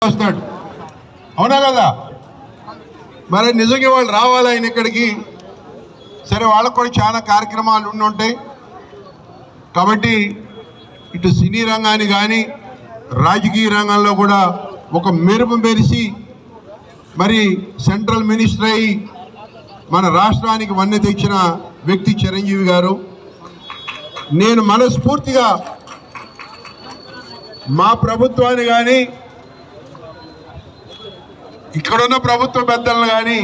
వస్తాడు, అవునా కదా? మరి నిజంగా వాళ్ళు రావాలి ఆయన ఇక్కడికి. సరే, వాళ్ళకు కూడా చాలా కార్యక్రమాలు ఉండుంటాయి కాబట్టి ఇటు సినీ రంగాన్ని కానీ రాజకీయ రంగంలో కూడా ఒక మెరుపు మెరిసి మరి సెంట్రల్ మినిస్టర్ అయ్యి మన రాష్ట్రానికి వన్నె తెచ్చిన వ్యక్తి చిరంజీవి గారు. నేను మనస్ఫూర్తిగా మా ప్రభుత్వాన్ని కానీ ఇక్కడున్న ప్రభుత్వ పెద్దలను కానీ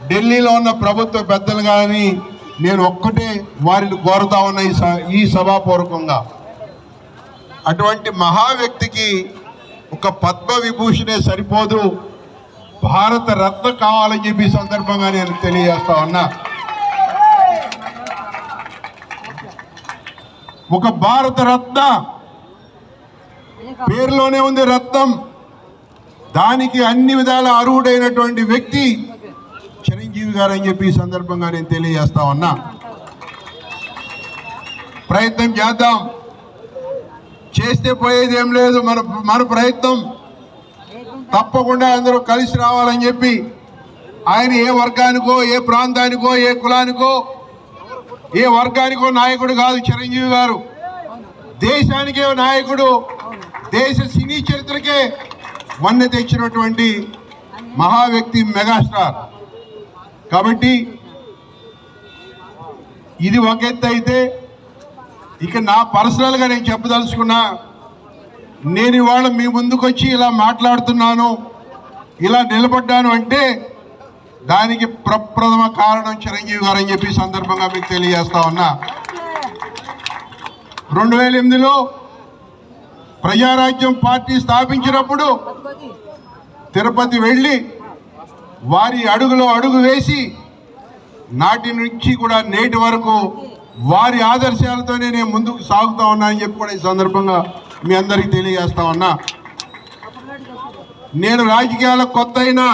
ఢిల్లీలో ఉన్న ప్రభుత్వ పెద్దలు కానీ నేను ఒక్కటే వారిని కోరుతా ఉన్న ఈ సభాపూర్వకంగా, అటువంటి మహా వ్యక్తికి ఒక పద్మ విభూషణే సరిపోదు, భారత రత్న కావాలని చెప్పి సందర్భంగా నేను తెలియజేస్తా ఉన్నా. ఒక భారత రత్న పేరులోనే ఉంది రత్నం, దానికి అన్ని విధాల అర్హుడైనటువంటి వ్యక్తి చిరంజీవి గారు అని చెప్పి ఈ సందర్భంగా నేను తెలియజేస్తా ఉన్నా. ప్రయత్నం చేద్దాం, చేస్తే పోయేది ఏం లేదు. మన ప్రయత్నం తప్పకుండా అందరూ కలిసి రావాలని చెప్పి ఆయన ఏ వర్గానికో ఏ ప్రాంతానికో ఏ కులానికో ఏ వర్గానికో నాయకుడు కాదు. చిరంజీవి గారు దేశానికే నాయకుడు, దేశ సినీ చరిత్రకే వన్నె తెచ్చినటువంటి మహా వ్యక్తి, మెగాస్టార్. కాబట్టి ఇది ఒక ఎత్తు అయితే, ఇక నా పర్సనల్గా నేను చెప్పదలుచుకున్నా, నేను ఇవాళ మీ ముందుకు వచ్చి ఇలా మాట్లాడుతున్నాను, ఇలా నిలబడ్డాను అంటే దానికి ప్రప్రథమ కారణం చిరంజీవి గారు అని చెప్పి సందర్భంగా మీకు తెలియజేస్తా ఉన్నా. 2008లో ప్రజారాజ్యం పార్టీ స్థాపించినప్పుడు తిరుపతి వెళ్ళి వారి అడుగులో అడుగు వేసి నాటి నుంచి కూడా నేటి వరకు వారి ఆదర్శాలతోనే నేను ముందుకు సాగుతా ఉన్నా అని చెప్పి కూడా ఈ సందర్భంగా మీ అందరికీ తెలియజేస్తా ఉన్నా. నేను రాజకీయాలకు కొత్త అయినా